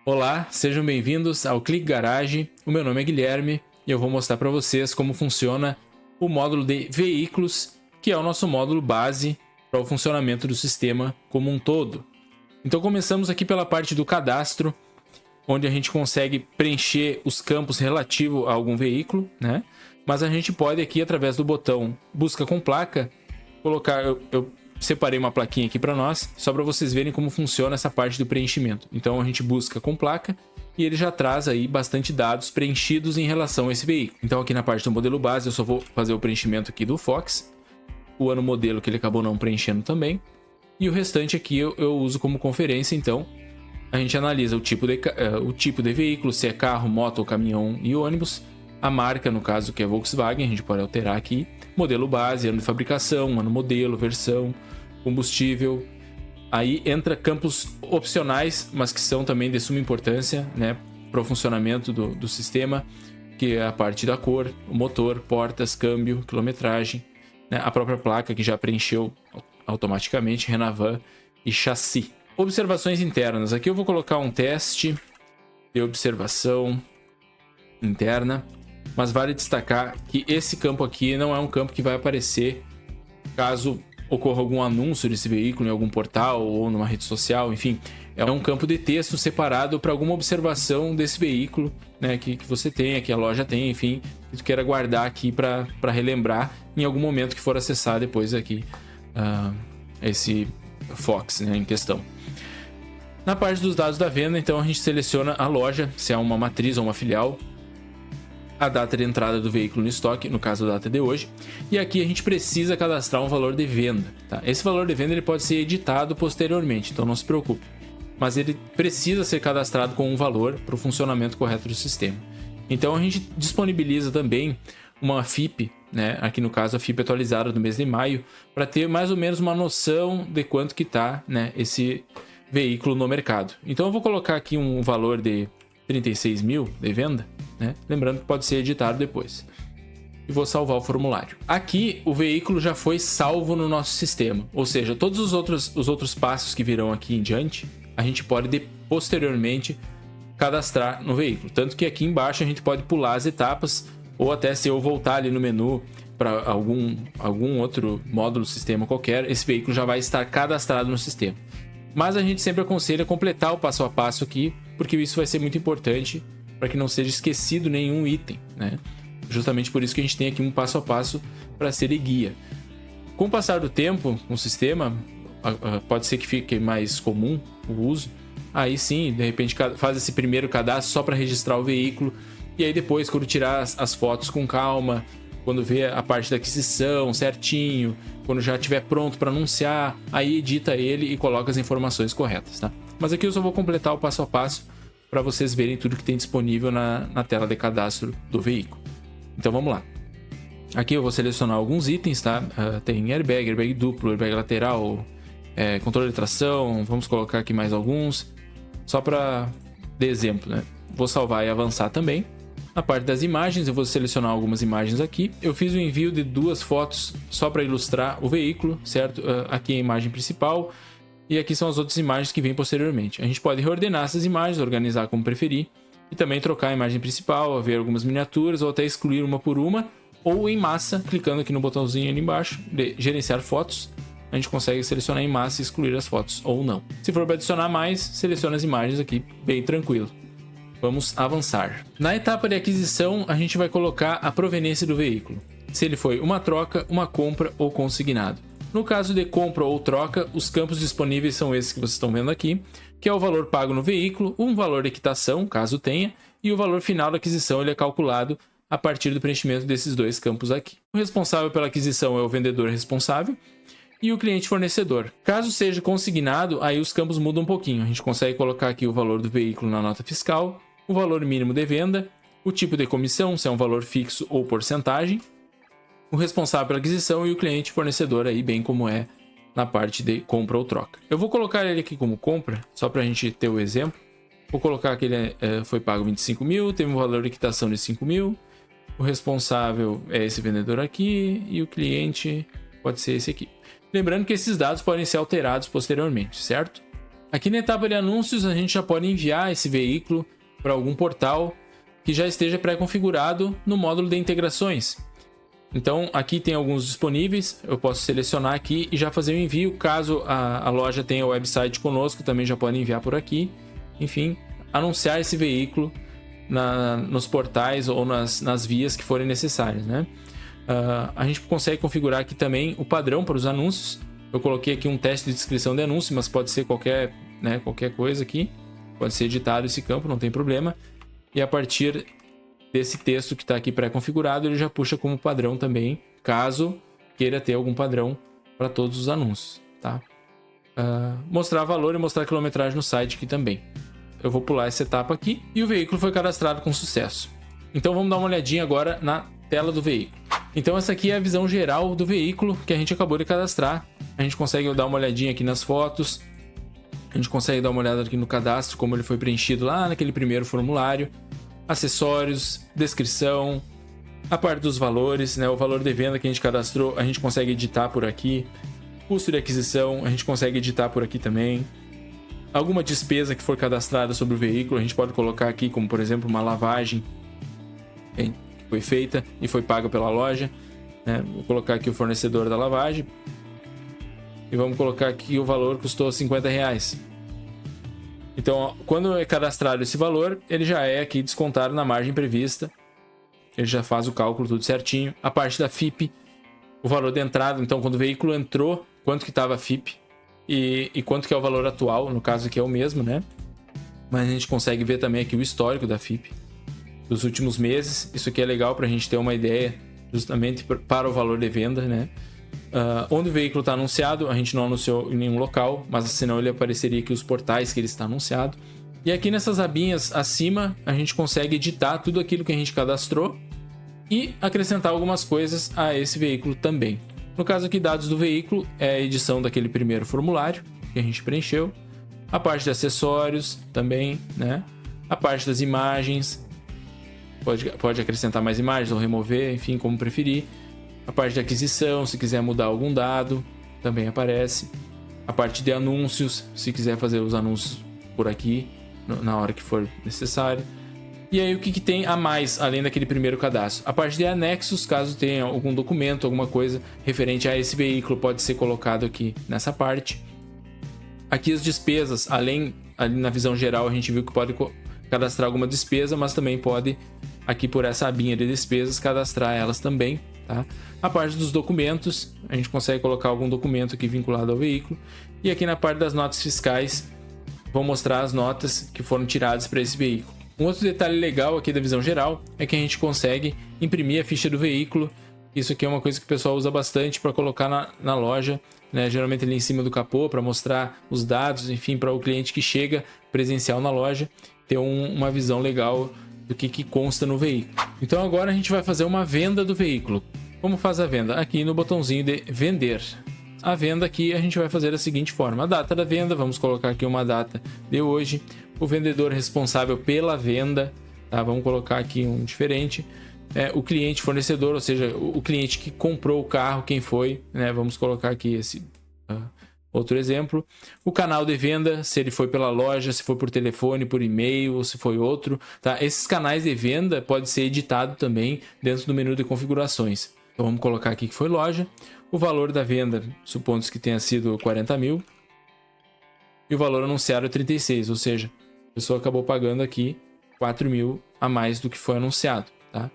Olá, sejam bem-vindos ao Clique Garage. O meu nome é Guilherme e eu vou mostrar para vocês como funciona o módulo de veículos, que é o nosso módulo base para o funcionamento do sistema como um todo. Então começamos aqui pela parte do cadastro, onde a gente consegue preencher os campos relativos a algum veículo, né? Mas a gente pode aqui, através do botão Busca com Placa, colocar... Eu separei uma plaquinha aqui para nós, só para vocês verem como funciona essa parte do preenchimento. Então a gente busca com placa e ele já traz aí bastante dados preenchidos em relação a esse veículo. Então aqui na parte do modelo base eu só vou fazer o preenchimento aqui do Fox, o ano modelo que ele acabou não preenchendo também, e o restante aqui eu uso como conferência. Então a gente analisa o tipo de veículo, se é carro, moto ou caminhão e ônibus, a marca, no caso, que é Volkswagen, a gente pode alterar aqui, modelo base, ano de fabricação, ano modelo, versão, combustível. Aí entra campos opcionais, mas que são também de suma importância, né, para o funcionamento do sistema, que é a parte da cor, o motor, portas, câmbio, quilometragem, né, a própria placa que já preencheu automaticamente, Renavan e chassi. Observações internas. Aqui eu vou colocar um teste de observação interna, mas vale destacar que esse campo aqui não é um campo que vai aparecer caso ocorra algum anúncio desse veículo em algum portal ou numa rede social, enfim. É um campo de texto separado para alguma observação desse veículo, né, que você tenha, que a loja tem, enfim, que tu queira guardar aqui para relembrar em algum momento que for acessar depois aqui esse Fox, né, em questão. Na parte dos dados da venda, então a gente seleciona a loja, se é uma matriz ou uma filial, a data de entrada do veículo no estoque, no caso a data de hoje, e aqui a gente precisa cadastrar um valor de venda, tá? Esse valor de venda ele pode ser editado posteriormente, então não se preocupe, mas ele precisa ser cadastrado com um valor para o funcionamento correto do sistema. Então a gente disponibiliza também uma FIP, né? Aqui no caso a FIP atualizada do mês de maio, para ter mais ou menos uma noção de quanto que está, né, esse veículo no mercado. Então eu vou colocar aqui um valor de 36 mil de venda, né? Lembrando que pode ser editado depois. E vou salvar o formulário. Aqui o veículo já foi salvo no nosso sistema, ou seja, todos os outros passos que virão aqui em diante, a gente pode posteriormente cadastrar no veículo. Tanto que aqui embaixo a gente pode pular as etapas, ou até se eu voltar ali no menu para algum outro módulo sistema qualquer, esse veículo já vai estar cadastrado no sistema. Mas a gente sempre aconselha completar o passo a passo aqui, porque isso vai ser muito importante para que não seja esquecido nenhum item, né? Justamente por isso que a gente tem aqui um passo a passo para ser guia. Com o passar do tempo, com o sistema, pode ser que fique mais comum o uso. Aí sim, de repente faz esse primeiro cadastro só para registrar o veículo, e aí depois, quando tirar as fotos com calma, quando vê a parte da aquisição certinho, quando já estiver pronto para anunciar, aí edita ele e coloca as informações corretas, tá? Mas aqui eu só vou completar o passo a passo para vocês verem tudo que tem disponível na tela de cadastro do veículo. Então vamos lá. Aqui eu vou selecionar alguns itens, tá? Tem airbag duplo, airbag lateral, controle de tração, vamos colocar aqui mais alguns, só para de exemplo, né? Vou salvar e avançar também. Na parte das imagens, eu vou selecionar algumas imagens aqui. Eu fiz o envio de 2 fotos só para ilustrar o veículo, certo? Aqui é a imagem principal e aqui são as outras imagens que vêm posteriormente. A gente pode reordenar essas imagens, organizar como preferir e também trocar a imagem principal, ver algumas miniaturas ou até excluir uma por uma, ou em massa, clicando aqui no botãozinho ali embaixo de gerenciar fotos. A gente consegue selecionar em massa e excluir as fotos ou não. Se for para adicionar mais, seleciona as imagens aqui, bem tranquilo. Vamos avançar. Na etapa de aquisição, a gente vai colocar a proveniência do veículo. Se ele foi uma troca, uma compra ou consignado. No caso de compra ou troca, os campos disponíveis são esses que vocês estão vendo aqui, que é o valor pago no veículo, um valor de quitação, caso tenha, e o valor final da aquisição ele é calculado a partir do preenchimento desses 2 campos aqui. O responsável pela aquisição é o vendedor responsável e o cliente fornecedor. Caso seja consignado, aí os campos mudam um pouquinho. A gente consegue colocar aqui o valor do veículo na nota fiscal, o valor mínimo de venda, o tipo de comissão, se é um valor fixo ou porcentagem, o responsável pela aquisição e o cliente fornecedor, aí bem como é na parte de compra ou troca. Eu vou colocar ele aqui como compra, só para a gente ter o exemplo. Vou colocar que ele foi pago 25 mil, teve um valor de quitação de 5 mil, o responsável é esse vendedor aqui e o cliente pode ser esse aqui. Lembrando que esses dados podem ser alterados posteriormente, certo? Aqui na etapa de anúncios, a gente já pode enviar esse veículo para algum portal que já esteja pré-configurado no módulo de integrações. Então, aqui tem alguns disponíveis, eu posso selecionar aqui e já fazer o envio. Caso a loja tenha o website conosco, também já pode enviar por aqui. Enfim, anunciar esse veículo nos portais ou nas vias que forem necessárias, né? A gente consegue configurar aqui também o padrão para os anúncios. Eu coloquei aqui um teste de descrição de anúncio, mas pode ser qualquer coisa aqui. Pode ser editado esse campo, não tem problema. E a partir desse texto que está aqui pré-configurado, ele já puxa como padrão também, caso queira ter algum padrão para todos os anúncios, tá? Mostrar valor e mostrar quilometragem no site aqui também. Eu vou pular essa etapa aqui e o veículo foi cadastrado com sucesso. Então vamos dar uma olhadinha agora na tela do veículo. Então essa aqui é a visão geral do veículo que a gente acabou de cadastrar. A gente consegue dar uma olhadinha aqui nas fotos. A gente consegue dar uma olhada aqui no cadastro, como ele foi preenchido lá naquele primeiro formulário. Acessórios, descrição, a parte dos valores, né? O valor de venda que a gente cadastrou, a gente consegue editar por aqui. Custo de aquisição, a gente consegue editar por aqui também. Alguma despesa que for cadastrada sobre o veículo, a gente pode colocar aqui, como por exemplo uma lavagem que foi feita e foi paga pela loja, né? Vou colocar aqui o fornecedor da lavagem e vamos colocar aqui o valor custou R$50. Então, quando é cadastrado esse valor, ele já é aqui descontado na margem prevista. Ele já faz o cálculo tudo certinho. A parte da FIP, o valor de entrada. Então, quando o veículo entrou, quanto que estava a FIP e quanto que é o valor atual. No caso aqui é o mesmo, né? Mas a gente consegue ver também aqui o histórico da FIP dos últimos meses. Isso aqui é legal para a gente ter uma ideia justamente para o valor de venda, né? Onde o veículo está anunciado, a gente não anunciou em nenhum local, mas senão ele apareceria aqui os portais que ele está anunciado. E aqui nessas abinhas acima, a gente consegue editar tudo aquilo que a gente cadastrou e acrescentar algumas coisas a esse veículo também. No caso aqui, dados do veículo, é a edição daquele primeiro formulário que a gente preencheu. A parte de acessórios também, né? A parte das imagens, pode acrescentar mais imagens ou remover, enfim, como preferir. A parte de aquisição, se quiser mudar algum dado, também aparece. A parte de anúncios, se quiser fazer os anúncios por aqui, na hora que for necessário. E aí o que tem a mais, além daquele primeiro cadastro? A parte de anexos, caso tenha algum documento, alguma coisa referente a esse veículo, pode ser colocado aqui nessa parte. Aqui as despesas, ali na visão geral, a gente viu que pode cadastrar alguma despesa, mas também pode, aqui por essa abinha de despesas, cadastrar elas também. Tá? A parte dos documentos, a gente consegue colocar algum documento aqui vinculado ao veículo. E aqui na parte das notas fiscais, vou mostrar as notas que foram tiradas para esse veículo. Um outro detalhe legal aqui da visão geral é que a gente consegue imprimir a ficha do veículo. Isso aqui é uma coisa que o pessoal usa bastante para colocar na loja, né? Geralmente ali em cima do capô, para mostrar os dados, enfim, para o cliente que chega presencial na loja ter uma visão legal do que consta no veículo. Então agora a gente vai fazer uma venda do veículo. Como faz a venda? Aqui no botãozinho de vender. A venda aqui a gente vai fazer da seguinte forma: a data da venda, vamos colocar aqui uma data de hoje. O vendedor responsável pela venda, tá? Vamos colocar aqui um diferente. O cliente fornecedor, ou seja, o cliente que comprou o carro, quem foi, né? Vamos colocar aqui esse outro exemplo. O canal de venda, se ele foi pela loja, se foi por telefone, por e-mail, ou se foi outro, tá? Esses canais de venda pode ser editado também dentro do menu de configurações. Então vamos colocar aqui que foi loja. O valor da venda, supondo que tenha sido 40 mil. E o valor anunciado é 36, ou seja, a pessoa acabou pagando aqui 4 mil a mais do que foi anunciado, tá?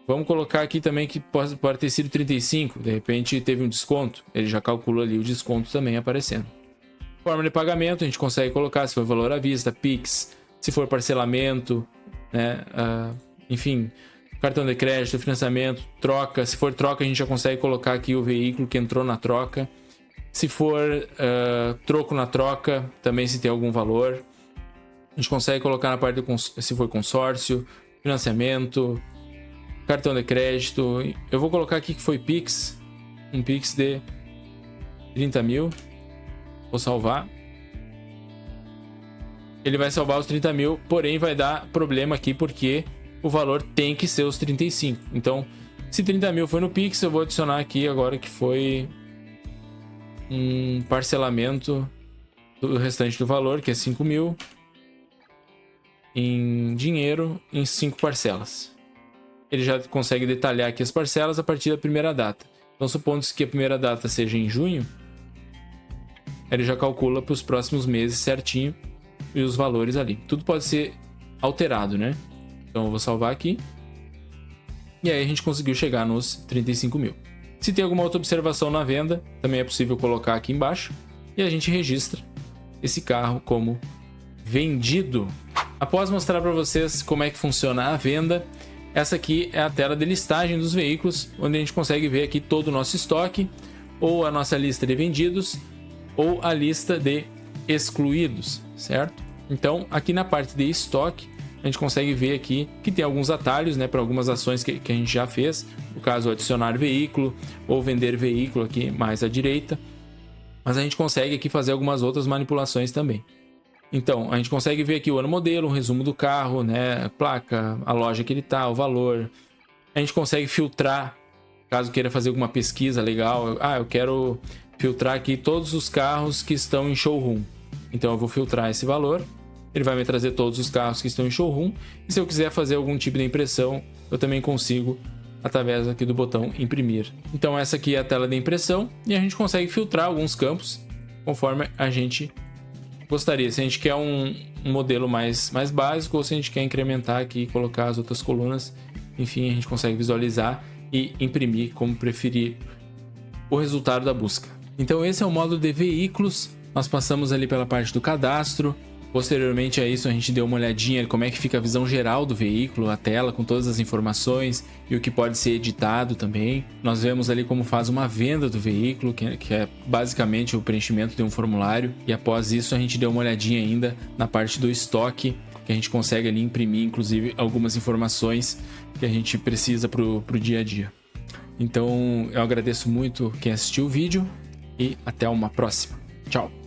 Vamos colocar aqui também que pode ter sido 35, de repente teve um desconto, ele já calcula ali o desconto também aparecendo. Forma de pagamento, a gente consegue colocar se for valor à vista, Pix, se for parcelamento, né? Enfim, cartão de crédito, financiamento, troca. Se for troca, a gente já consegue colocar aqui o veículo que entrou na troca. Se for troco na troca, também se tem algum valor. A gente consegue colocar na parte se for consórcio, financiamento, cartão de crédito. Eu vou colocar aqui que foi Pix. Um Pix de 30 mil. Vou salvar. Ele vai salvar os 30 mil, porém vai dar problema aqui porque o valor tem que ser os 35. Então, se 30 mil foi no Pix, eu vou adicionar aqui agora que foi um parcelamento o restante do valor, que é 5 mil, em dinheiro em 5 parcelas. Ele já consegue detalhar aqui as parcelas a partir da primeira data. Então, supondo que a primeira data seja em junho, ele já calcula para os próximos meses certinho e os valores ali. Tudo pode ser alterado, né? Então, eu vou salvar aqui. E aí a gente conseguiu chegar nos 35 mil. Se tem alguma outra observação na venda, também é possível colocar aqui embaixo. E a gente registra esse carro como vendido. Após mostrar para vocês como é que funciona a venda, essa aqui é a tela de listagem dos veículos, onde a gente consegue ver aqui todo o nosso estoque, ou a nossa lista de vendidos, ou a lista de excluídos, certo? Então, aqui na parte de estoque, a gente consegue ver aqui que tem alguns atalhos, né, para algumas ações que a gente já fez. No caso, adicionar veículo ou vender veículo aqui mais à direita. Mas a gente consegue aqui fazer algumas outras manipulações também. Então, a gente consegue ver aqui o ano modelo, um resumo do carro, né, placa, a loja que ele tá, o valor. A gente consegue filtrar, caso queira fazer alguma pesquisa legal. Eu quero filtrar aqui todos os carros que estão em showroom. Então eu vou filtrar esse valor. Ele vai me trazer todos os carros que estão em showroom. E se eu quiser fazer algum tipo de impressão, eu também consigo através aqui do botão imprimir. Então essa aqui é a tela de impressão e a gente consegue filtrar alguns campos conforme a gente gostaria. Se a gente quer um modelo mais básico ou se a gente quer incrementar aqui e colocar as outras colunas, enfim, a gente consegue visualizar e imprimir como preferir o resultado da busca. Então esse é o módulo de veículos. Nós passamos ali pela parte do cadastro. Posteriormente a isso, a gente deu uma olhadinha em como é que fica a visão geral do veículo, a tela com todas as informações e o que pode ser editado também. Nós vemos ali como faz uma venda do veículo, que é basicamente o preenchimento de um formulário. E após isso, a gente deu uma olhadinha ainda na parte do estoque, que a gente consegue ali imprimir, inclusive, algumas informações que a gente precisa para o dia a dia. Então, eu agradeço muito quem assistiu o vídeo e até uma próxima. Tchau!